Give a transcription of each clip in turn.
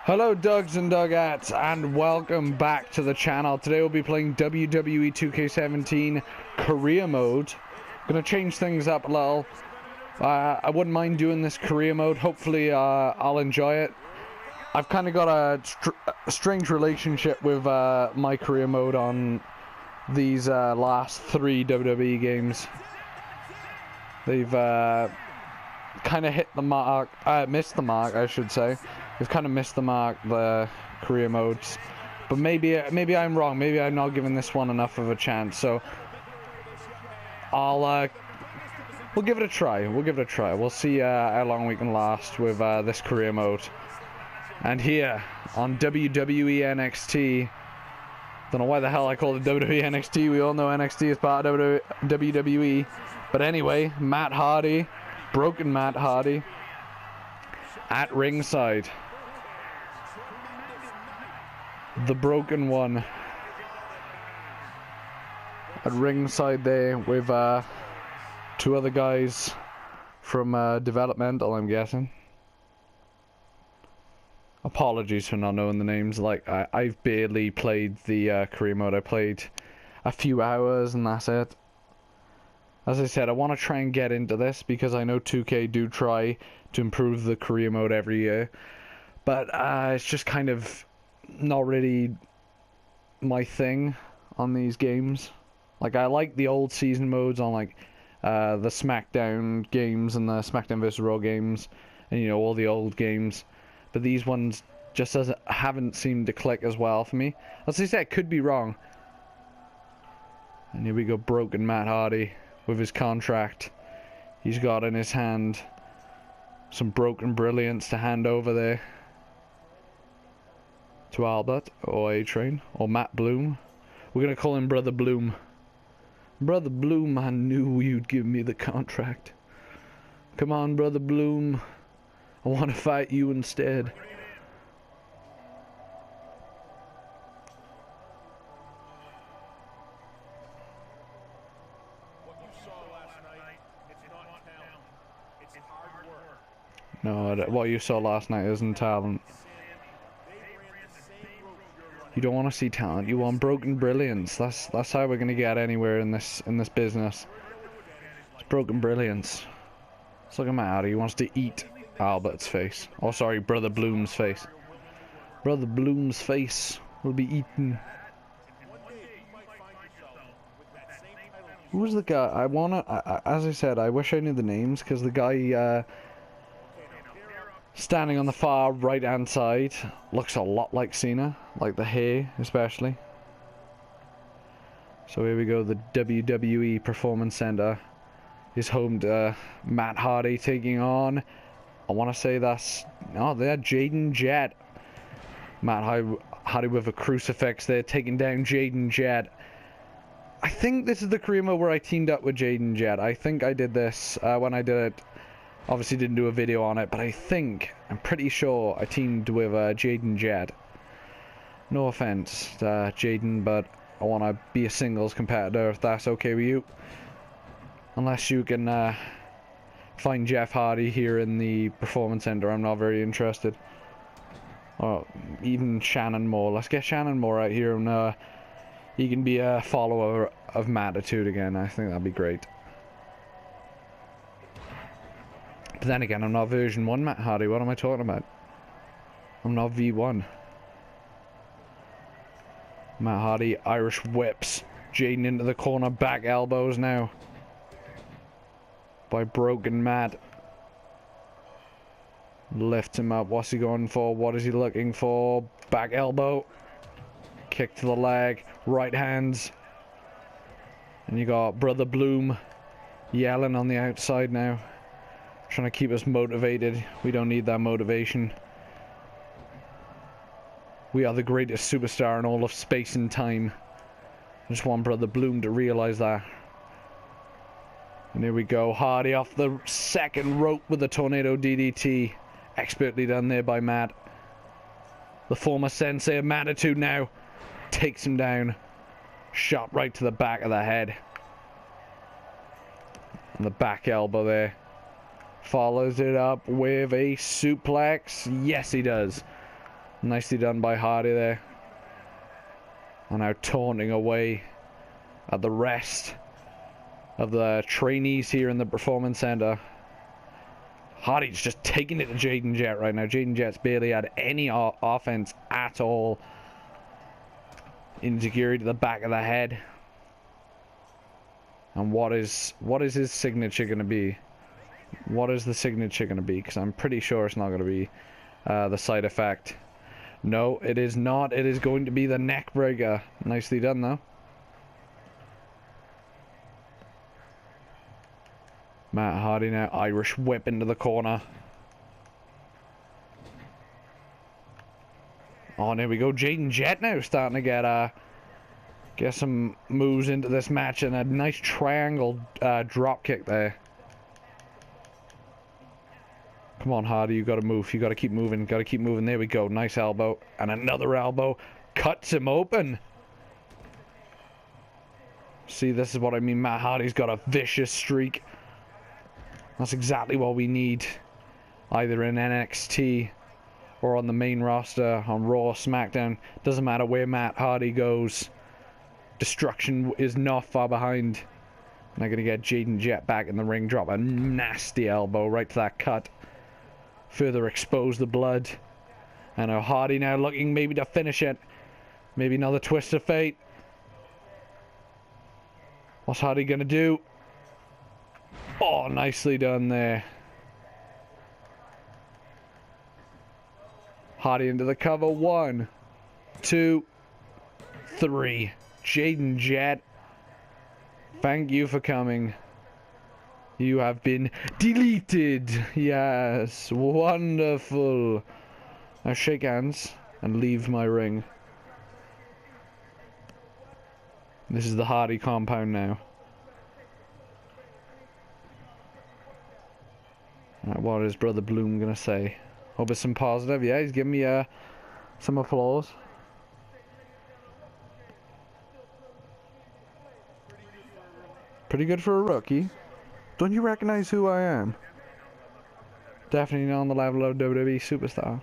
Hello Dougs and Dugettes, and welcome back to the channel. Today we'll be playing WWE 2K17 Career Mode. Gonna change things up a little. I wouldn't mind doing this career mode. Hopefully I'll enjoy it. I've kind of got a strange relationship with my career mode on these last 3 WWE games. They've kind of hit the mark, missed the mark I should say. They've kind of missed the mark, the career modes. But maybe I'm wrong. Maybe I'm not giving this one enough of a chance. So we'll give it a try. We'll see how long we can last with this career mode. And here on WWE NXT, don't know why the hell I call it WWE NXT. We all know NXT is part of WWE. But anyway, Matt Hardy, broken Matt Hardy, at ringside. The broken one at ringside there with 2 other guys from developmental, I'm guessing. Apologies for not knowing the names. Like I've barely played the career mode. I played a few hours and that's it. As I said, I want to try and get into this because I know 2K do try to improve the career mode every year, but it's just kind of not really my thing on these games. Like I like the old season modes on like the SmackDown games and the SmackDown vs. Raw games, and you know, all the old games. But these ones just haven't seemed to click as well for me. As I said, I could be wrong. And here we go, broken Matt Hardy with his contract. He's got in his hand some broken brilliance to hand over there to Albert or A-Train or Matt Bloom. We're gonna call him Brother Bloom. Brother Bloom, I knew you'd give me the contract. Come on, Brother Bloom. I want to fight you instead. What you saw last night, it's not talent. It's hard work. No, what you saw last night isn't talent. You don't want to see talent. You want broken brilliance. That's how we're gonna get anywhere in this business. It's broken brilliance. Let's look at Matt Hardy. He wants to eat Albert's face. Oh, sorry, Brother Bloom's face. Brother Bloom's face will be eaten. Who's the guy? I wanna. As I said, I wish I knew the names because the guy standing on the far right hand side looks a lot like Cena, like the hair especially. So here we go. The WWE Performance Center is home to Matt Hardy taking on, I want to say that's, oh, they're Jaden Jet. Matt Hardy with a crucifix there, taking down Jaden Jet. I think this is the career mode where I teamed up with Jaden Jet. I think I did this when I did it. Obviously didn't do a video on it, but I'm pretty sure I teamed with Jaden Jet. No offense, Jaden, but I want to be a singles competitor if that's okay with you. Unless you can find Jeff Hardy here in the Performance Center, I'm not very interested. Or even Shannon Moore. Let's get Shannon Moore out here and he can be a follower of Mattitude again. I think that'd be great. But then again, I'm not version 1 Matt Hardy. What am I talking about? I'm not V1. Matt Hardy, Irish whips. Jaden into the corner, back elbows now. By broken Matt. Lifts him up. What's he going for? What is he looking for? Back elbow. Kick to the leg. Right hands. And you got Brother Bloom yelling on the outside now. Trying to keep us motivated. We don't need that motivation. We are the greatest superstar in all of space and time. I just want Brother Bloom to realize that. And here we go, Hardy off the second rope with the tornado DDT. Expertly done there by Matt. The former sensei of Mattitude now takes him down. Shot right to the back of the head. And the back elbow there. Follows it up with a suplex. Yes, he does. Nicely done by Hardy there. And now taunting away at the rest of the trainees here in the Performance Center. Hardy's just taking it to Jaden Jet right now. Jaden Jet's barely had any offense at all. Insecurity to the back of the head. And what is his signature going to be? What is the signature going to be? Because I'm pretty sure it's not going to be the side effect. No, it is not. It is going to be the neck breaker. Nicely done, though. Matt Hardy now, Irish whip into the corner. Oh, and there we go. Jaden Jet now starting to get some moves into this match, and a nice triangle drop kick there. Come on, Hardy, you got to move. You got to keep moving. Got to keep moving. There we go. Nice elbow, and another elbow cuts him open. See, this is what I mean. Matt Hardy's got a vicious streak. That's exactly what we need, either in NXT or on the main roster, on Raw or SmackDown. Doesn't matter where Matt Hardy goes. Destruction is not far behind. And they're going to get Jaden Jet back in the ring. Drop a nasty elbow right to that cut. Further expose the blood. And Hardy now looking maybe to finish it. Maybe another twist of fate. What's Hardy going to do? Oh, nicely done there. Hardy into the cover. 1, 2, 3. Jaden Jet, thank you for coming. You have been deleted. Yes, wonderful. Now shake hands and leave my ring. This is the Hardy compound now. Right, what is Brother Bloom gonna say? Hope it's some positive. Yeah, he's giving me some applause. Pretty good for a rookie. Don't you recognize who I am? Definitely not on the level of WWE superstar.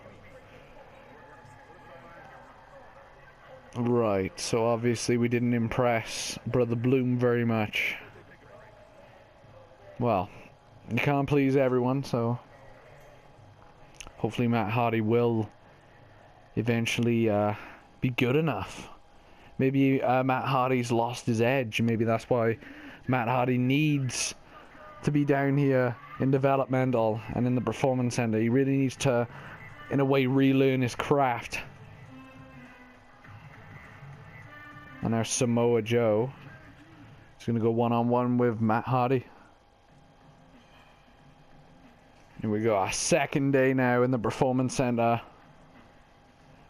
Right, so obviously we didn't impress Brother Bloom very much. Well, you can't please everyone, so hopefully Matt Hardy will eventually be good enough. Maybe Matt Hardy's lost his edge. Maybe that's why Matt Hardy needs to be down here in developmental and in the Performance Center. He really needs to, in a way, relearn his craft. And now Samoa Joe is going to go one-on-one with Matt Hardy. Here we go, our second day now in the Performance Center.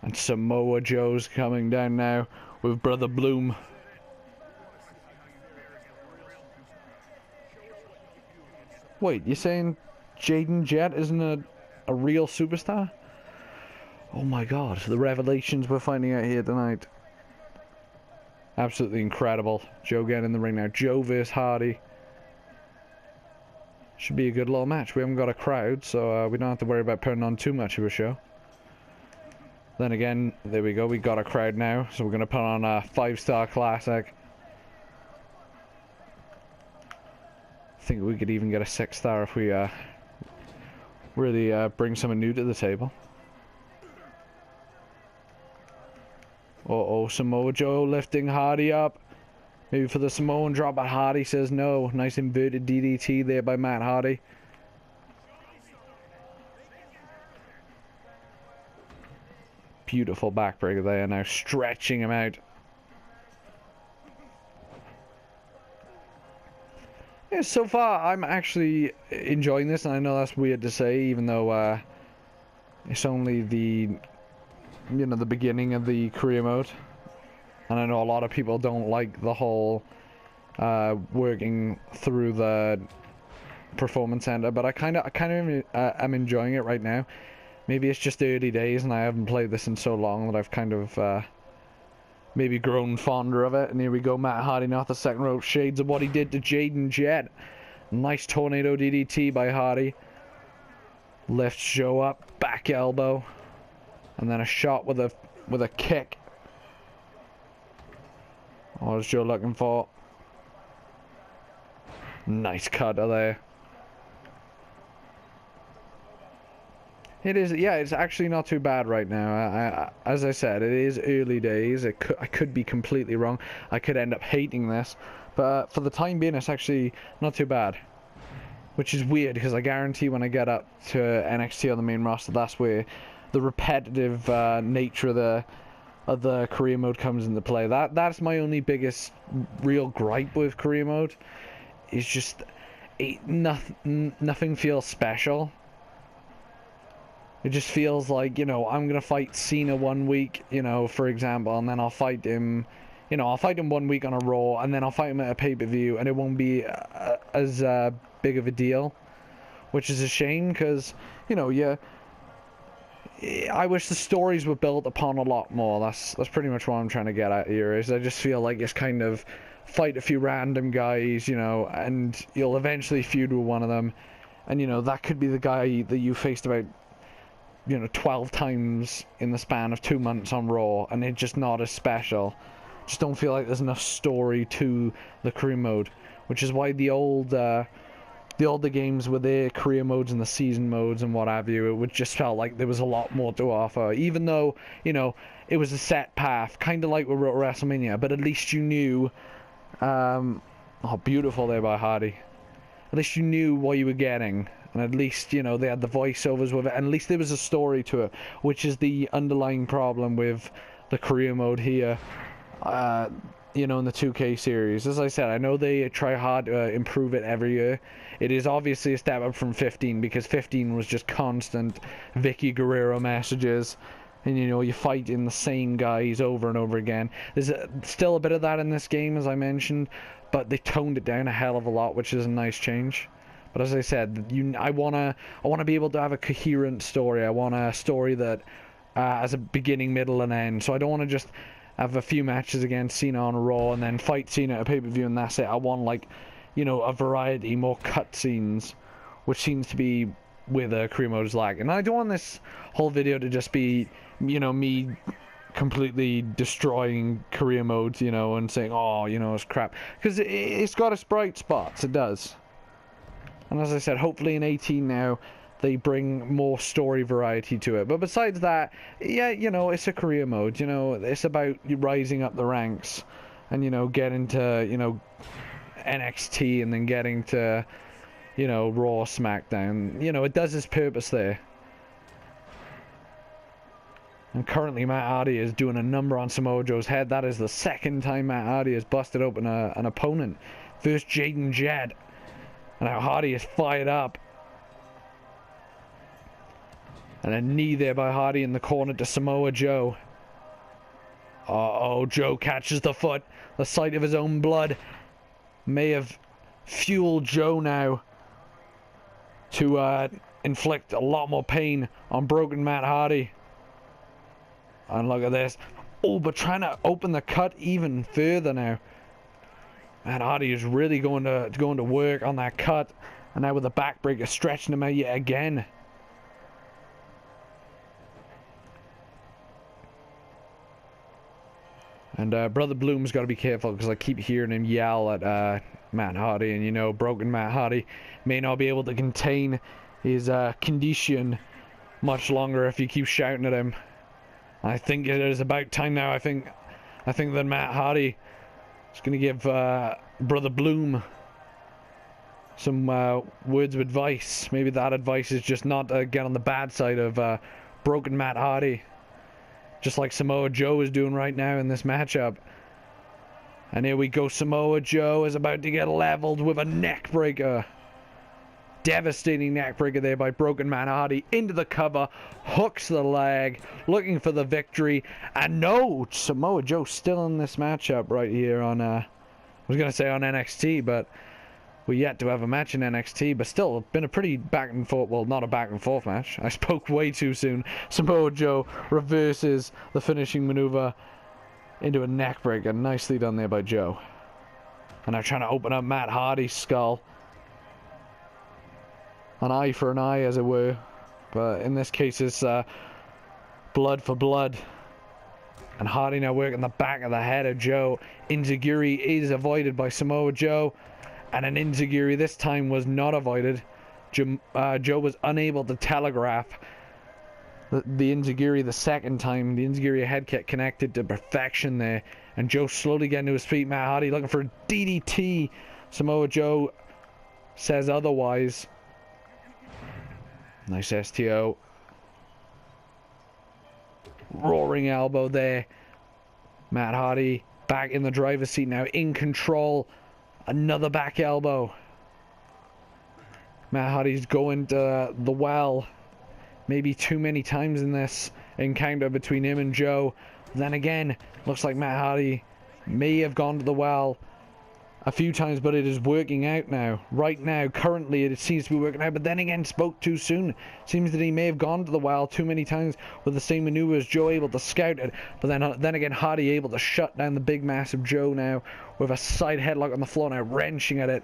And Samoa Joe's coming down now with Brother Bloom. Wait, you're saying Jaden Jet isn't a real superstar? Oh my god, the revelations we're finding out here tonight. Absolutely incredible. Joe getting in the ring now. Joe vs Hardy. Should be a good little match. We haven't got a crowd, so we don't have to worry about putting on too much of a show. Then again, there we go. We got a crowd now, so we're going to put on a 5-star classic. I think we could even get a 6-star if we really bring someone new to the table. Uh-oh, Samoa Joe lifting Hardy up. Maybe for the Samoan drop, but Hardy says no. Nice inverted DDT there by Matt Hardy. Beautiful backbreaker there, now stretching him out. Yeah, so far I'm actually enjoying this, and I know that's weird to say, even though it's only the beginning of the career mode. And I know a lot of people don't like the whole working through the Performance Center, but I kind of am enjoying it right now. Maybe it's just early days, and I haven't played this in so long that I've kind of maybe grown fonder of it. And here we go, Matt Hardy now off the second rope. Shades of what he did to Jaden Jet. Nice tornado DDT by Hardy. Lifts Joe up, back elbow, and then a shot with a kick. What was Joe looking for? Nice cutter there. It is, yeah, it's actually not too bad right now. As I said, it is early days. I could be completely wrong. I could end up hating this, but for the time being, it's actually not too bad. Which is weird, because I guarantee when I get up to NXT on the main roster, that's where the repetitive nature of the career mode comes into play. That's my only biggest real gripe with career mode. Is just nothing feels special. It just feels like, you know, I'm gonna fight Cena one week, you know, for example, and then I'll fight him, you know, I'll fight him one week on a Raw, and then I'll fight him at a pay-per-view, and it won't be as big of a deal, which is a shame, because, you know, I wish the stories were built upon a lot more. That's pretty much what I'm trying to get at here, is I just feel like it's kind of fight a few random guys, you know, and you'll eventually feud with one of them, and, you know, that could be the guy that you faced about, you know, 12 times in the span of 2 months on Raw, and it's just not as special. Just don't feel like there's enough story to the career mode, which is why the older games with their career modes and the season modes and what have you, it would just felt like there was a lot more to offer, even though, you know, it was a set path, kind of like with WrestleMania, but at least you knew, oh, beautiful there by Hardy, at least you knew what you were getting. And at least, you know, they had the voiceovers with it, and at least there was a story to it, which is the underlying problem with the career mode here, you know, in the 2K series. As I said, I know they try hard to improve it every year. It is obviously a step up from 15, because 15 was just constant Vicky Guerrero messages, and, you know, you fight in the same guys over and over again. There's still a bit of that in this game, as I mentioned, but they toned it down a hell of a lot, which is a nice change. But as I said, I wanna be able to have a coherent story. I want a story that has a beginning, middle, and end. So I don't want to just have a few matches against Cena on Raw and then fight Cena at a pay-per-view and that's it. I want, like, you know, a variety, more cutscenes, which seems to be where the career mode is lacking. And I don't want this whole video to just be, you know, me completely destroying career modes, you know, and saying, oh, you know, it's crap. Because it's got its bright spots. It does. And as I said, hopefully in 18 now, they bring more story variety to it. But besides that, yeah, you know, it's a career mode. You know, it's about you rising up the ranks. And, you know, getting to, you know, NXT and then getting to, you know, Raw, SmackDown. You know, it does its purpose there. And currently Matt Hardy is doing a number on Samoa Joe's head. That is the second time Matt Hardy has busted open an opponent. First Jaden Jed. And now Hardy is fired up. And a knee there by Hardy in the corner to Samoa Joe. Uh-oh, Joe catches the foot. The sight of his own blood may have fueled Joe now to inflict a lot more pain on broken Matt Hardy. And look at this. Oh, but trying to open the cut even further now. Matt Hardy is really going to work on that cut. And now with the backbreaker stretching him out yet again. And Brother Bloom's got to be careful because I keep hearing him yell at Matt Hardy. And, you know, broken Matt Hardy may not be able to contain his condition much longer if he keeps shouting at him. I think it is about time now. I think that Matt Hardy is going to give Brother Bloom some words of advice. Maybe that advice is just not to get on the bad side of broken Matt Hardy. Just like Samoa Joe is doing right now in this matchup. And here we go. Samoa Joe is about to get leveled with a neck breaker. Devastating neck breaker there by broken Matt Hardy. Into the cover. Hooks the leg. Looking for the victory. And no! Samoa Joe still in this matchup right here on... I was going to say on NXT, but... we're yet to have a match in NXT, but still, been a pretty back and forth, well, not a back and forth match. I spoke way too soon. Samoa Joe reverses the finishing maneuver into a neck breaker. Nicely done there by Joe. And now trying to open up Matt Hardy's skull. An eye for an eye, as it were. But in this case, it's blood for blood. And Hardy now working the back of the head of Joe. Enziguri is avoided by Samoa Joe. And an Enziguri this time was not avoided. Joe was unable to telegraph the Enziguri the second time. The Enziguri head kick connected to perfection there. And Joe slowly getting to his feet. Matt Hardy looking for a DDT. Samoa Joe says otherwise. Nice STO. Roaring elbow there. Matt Hardy back in the driver's seat now, in control. Another back elbow. Matt Hardy's going to the well maybe too many times in this encounter between him and Joe. Then again, looks like Matt Hardy may have gone to the well a few times, but it is working out now. Right now, currently, it seems to be working out, but then again, spoke too soon. Seems that he may have gone to the well too many times with the same maneuvers. Joe able to scout it, but then again, Hardy able to shut down the big, massive Joe now with a side headlock on the floor now, wrenching at it,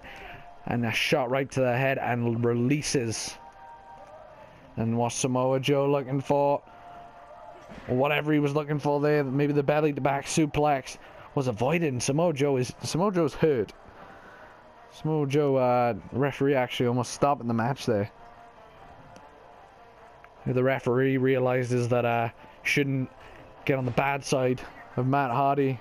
and a shot right to the head and releases. And what Samoa Joe looking for, or whatever he was looking for there, maybe the belly to back suplex, was avoided, and Samoa Joe's hurt. Samoa Joe, referee actually almost stopping the match there. The referee realizes that shouldn't get on the bad side of Matt Hardy.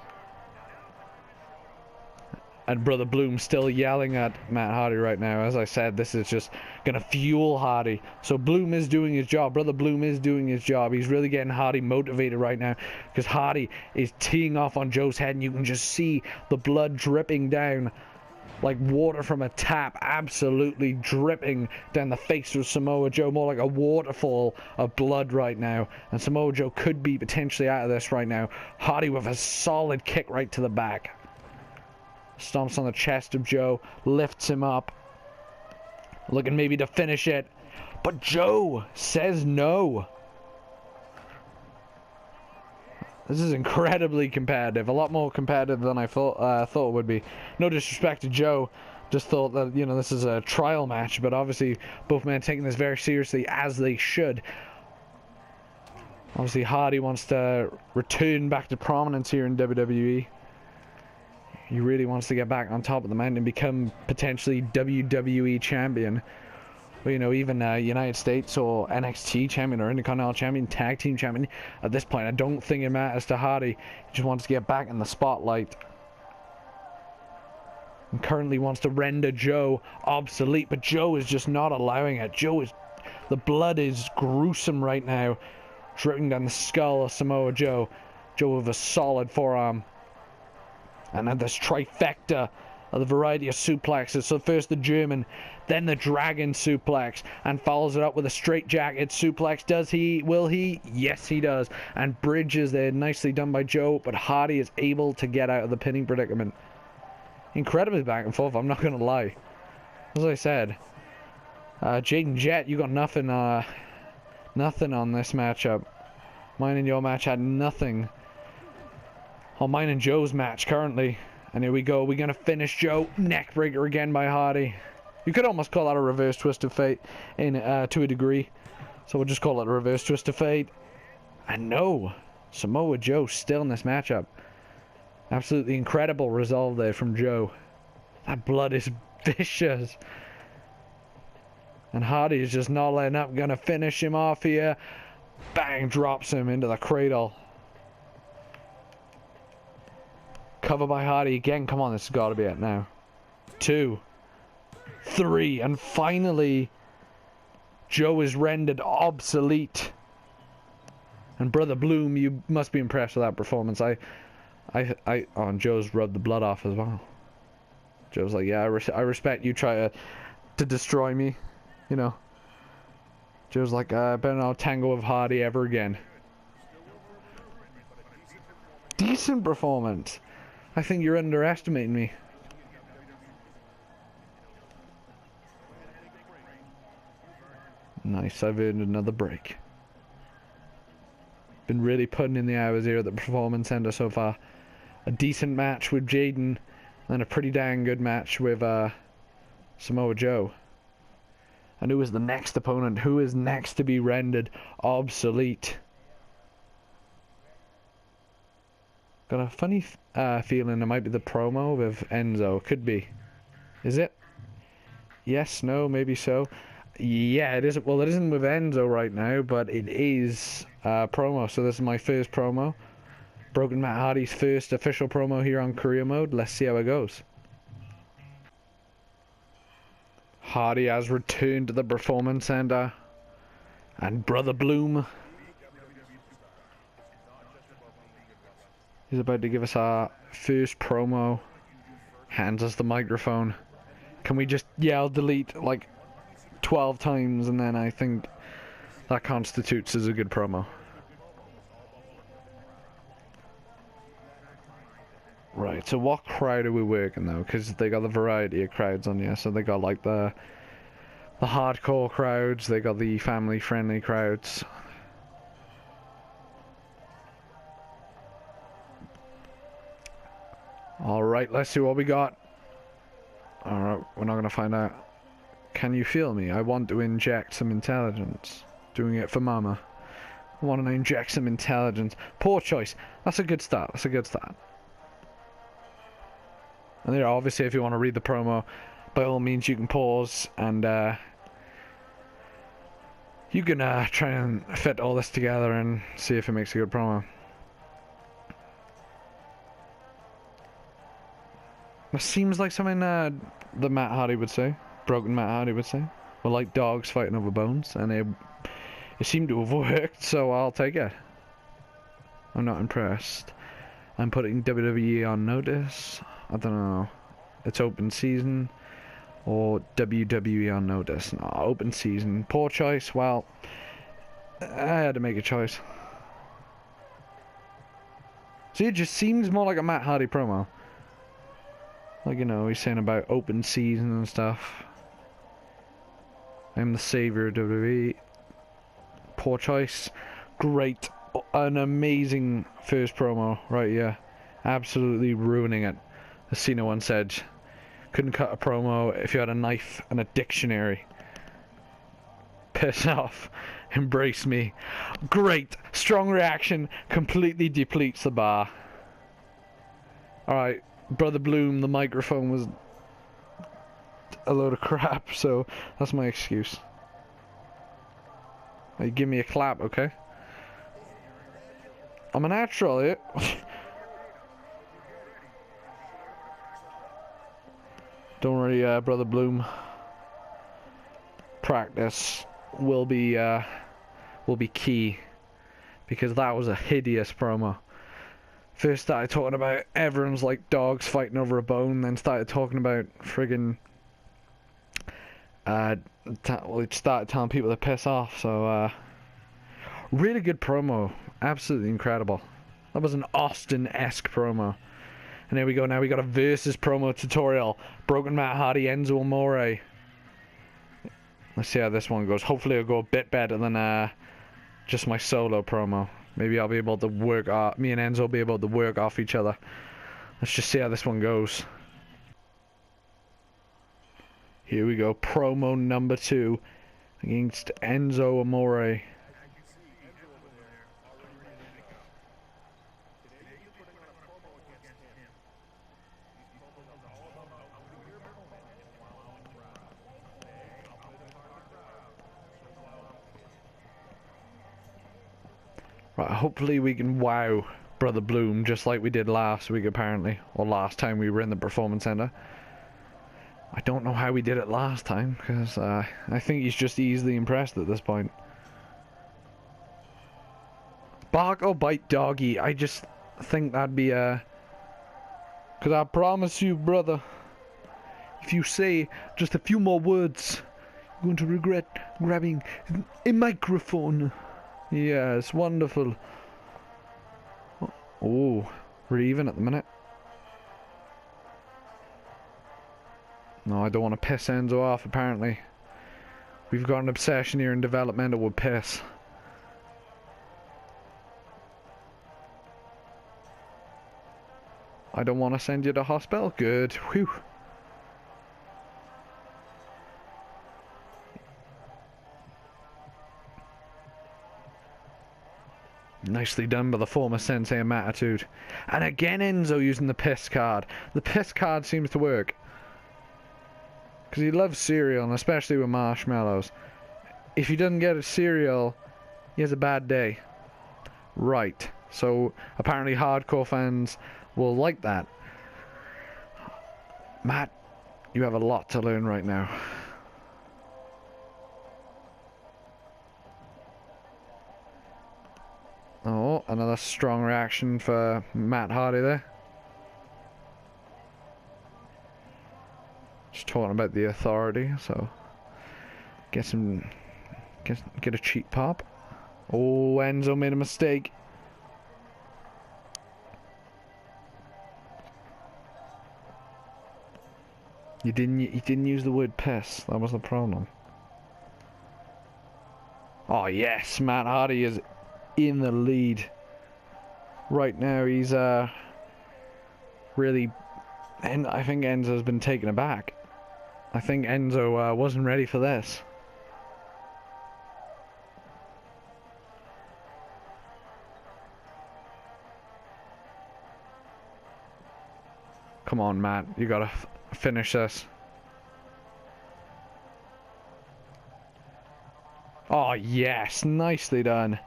And Brother Bloom still yelling at Matt Hardy right now. As I said, this is just going to fuel Hardy. So Bloom is doing his job. Brother Bloom is doing his job. He's really getting Hardy motivated right now. Because Hardy is teeing off on Joe's head. And you can just see the blood dripping down like water from a tap. Absolutely dripping down the face of Samoa Joe. More like a waterfall of blood right now. And Samoa Joe could be potentially out of this right now. Hardy with a solid kick right to the back. Stomps on the chest of Joe, lifts him up, looking maybe to finish it, but Joe says no. This is incredibly competitive, a lot more competitive than I thought it would be. No disrespect to Joe, just thought that, you know, this is a trial match, but obviously both men taking this very seriously, as they should. Obviously Hardy wants to return back to prominence here in WWE. He really wants to get back on top of the mountain and become potentially WWE champion. Or, you know, even United States or NXT champion or Intercontinental champion, tag team champion. At this point, I don't think it matters to Hardy. He just wants to get back in the spotlight. And currently wants to render Joe obsolete, but Joe is just not allowing it. The blood is gruesome right now, dripping down the skull of Samoa Joe. Joe with a solid forearm. And then this trifecta of the variety of suplexes. So first the German, then the Dragon suplex, and follows it up with a straight jacket suplex. Does he? Will he? Yes, he does. And bridges there, nicely done by Joe, but Hardy is able to get out of the pinning predicament. Incredibly back and forth, I'm not going to lie. As I said, Jaden Jet, you got nothing on this matchup. Mine and your match had nothing on mine and Joe's match currently. And here we go. We're going to finish Joe. Neckbreaker again by Hardy. You could almost call that a reverse twist of fate to a degree. So we'll just call it a reverse twist of fate. And no, Samoa Joe still in this matchup. Absolutely incredible resolve there from Joe. That blood is vicious. And Hardy is just not letting up. Going to finish him off here. Bang, drops him into the cradle. Cover by Hardy again. Come on, this has got to be it now. 2, 3, and finally, Joe is rendered obsolete. And Brother Bloom, you must be impressed with that performance. And Joe's rubbed the blood off as well. Joe's like, yeah, I respect you try to destroy me, you know. Joe's like, I better not tangle with Hardy ever again. Decent performance. I think you're underestimating me. Nice, I've earned another break. Been really putting in the hours here at the Performance Center so far. A decent match with Jaden, and a pretty dang good match with Samoa Joe. And who is the next opponent? Who is next to be rendered obsolete? Got a funny feeling it might be the promo with Enzo. Could be. Is it? Yes, no, maybe so. Yeah, it is. Well, it isn't with Enzo right now, but it is promo. So this is my first promo. Broken Matt Hardy's first official promo here on Career Mode. Let's see how it goes. Hardy has returned to the Performance Center. And Brother Bloom, he's about to give us our first promo. Hands us the microphone. Can we just yell delete like 12 times, and then I think that constitutes as a good promo. Right, so what crowd are we working though? Because they got the variety of crowds on here. So they got like the hardcore crowds, they got the family friendly crowds. Alright, let's see what we got. Alright, we're not gonna find out. Can you feel me? I want to inject some intelligence. Doing it for mama. I want to inject some intelligence. Poor choice. That's a good start. That's a good start. And there, obviously, if you want to read the promo, by all means, you can pause and you can try and fit all this together and see if it makes a good promo. It seems like something that Matt Hardy would say. Broken Matt Hardy would say. We're like dogs fighting over bones, and it seemed to have worked, so I'll take it. I'm not impressed. I'm putting WWE on notice. I don't know. It's open season or WWE on notice. No, open season. Poor choice. Well, I had to make a choice. See, it just seems more like a Matt Hardy promo. Like, you know, he's saying about open season and stuff. I'm the savior of WWE. Poor choice. Great. An amazing first promo right here. Absolutely ruining it. As Cena once said, couldn't cut a promo if you had a knife and a dictionary. Piss off. Embrace me. Great. Strong reaction. Completely depletes the bar. Alright. Brother Bloom, the microphone was a load of crap, so that's my excuse. Hey, give me a clap, okay? I'm a natural, yeah. Don't worry, Brother Bloom. Practice will be key, because that was a hideous promo. First started talking about everyone's like dogs fighting over a bone, then started talking about friggin' it started telling people to piss off. So really good promo, absolutely incredible. That was an Austin-esque promo. And there we go. Now we got a versus promo tutorial. Broken Matt Hardy, Enzo Amore. Let's see how this one goes. Hopefully it'll go a bit better than just my solo promo. Maybe I'll be able to work off, me and Enzo will be able to work off each other. Let's just see how this one goes. Here we go, promo number 2 against Enzo Amore. Right, hopefully we can wow Brother Bloom just like we did last week apparently, or last time we were in the Performance Center. I don't know how we did it last time, because I think he's just easily impressed at this point. Bark or bite doggy, I just think that'd be because I promise you, brother, if you say just a few more words, you're going to regret grabbing a microphone. Yes, wonderful. Oh, we're even at the minute. No, I don't want to piss Enzo off, apparently. We've got an obsession here in developmental with piss. I don't want to send you to hospital. Good. Whew. Nicely done by the former Sensei of Attitude. And again Enzo using the piss card. The piss card seems to work. Because he loves cereal, and especially with marshmallows. If he doesn't get a cereal, he has a bad day. Right. So apparently hardcore fans will like that. Matt, you have a lot to learn right now. Oh, another strong reaction for Matt Hardy there. Just talking about the authority, so get a cheap pop. Oh, Enzo made a mistake. You didn't use the word piss. That was the problem. Oh yes, Matt Hardy is in the lead right now. He's really, and I think Enzo's been taken aback. I think Enzo wasn't ready for this. Come on, Matt, you gotta finish this. Oh yes, nicely done.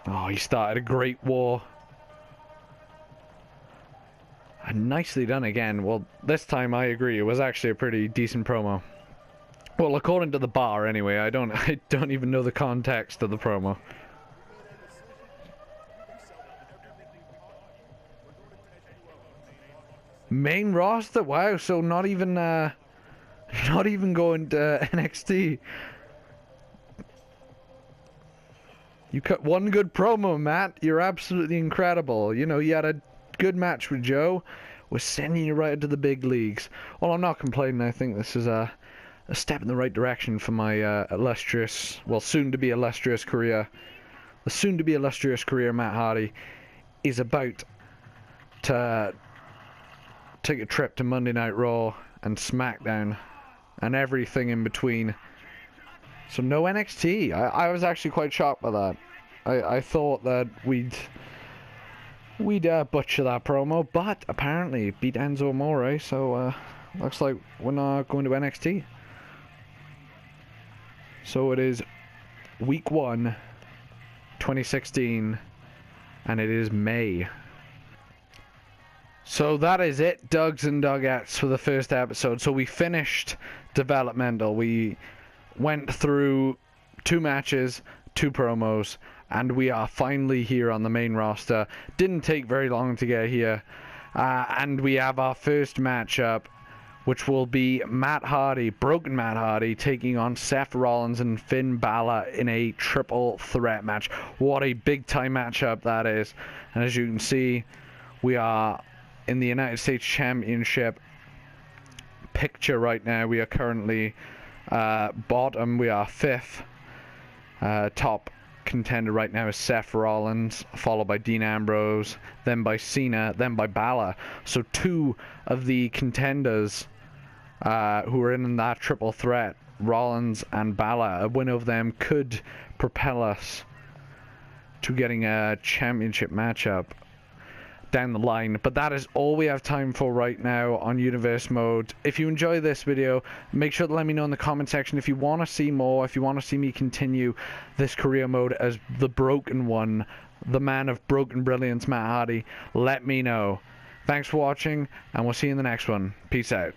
Oh, he started a great war. And nicely done again. Well, this time I agree, it was actually a pretty decent promo. Well, according to the bar anyway. I don't even know the context of the promo. Main roster? Wow, so not even going to NXT. You cut one good promo, Matt. You're absolutely incredible. You know, you had a good match with Joe. We're sending you right into the big leagues. Well, I'm not complaining. I think this is a step in the right direction for my illustrious, well, soon-to-be illustrious career. The soon-to-be illustrious career Matt Hardy is about to take a trip to Monday Night Raw and SmackDown and everything in between. So no NXT. I was actually quite shocked by that. I thought that we'd butcher that promo, but apparently beat Enzo Amore, so looks like we're not going to NXT. So it is week 1, 2016, and it is May. So that is it, Dugs and Dugettes, for the first episode. So we finished developmental. We went through 2 matches, 2 promos, and we are finally here on the main roster. Didn't take very long to get here. And we have our first matchup, which will be Matt Hardy, Broken Matt Hardy, taking on Seth Rollins and Finn Balor in a triple threat match. What a big time matchup that is. And as you can see, we are in the United States Championship picture right now. We are currently bottom. We are 5th. Top contender right now is Seth Rollins, followed by Dean Ambrose, then by Cena, then by Balor. So 2 of the contenders who are in that triple threat, Rollins and Balor, a win over them could propel us to getting a championship matchup down the line. But that is all we have time for right now on Universe Mode. If you enjoy this video, make sure to let me know in the comment section if you want to see more, if you want to see me continue this career mode as the Broken One, the man of broken brilliance, Matt Hardy. Let me know. Thanks for watching, and we'll see you in the next one. Peace out.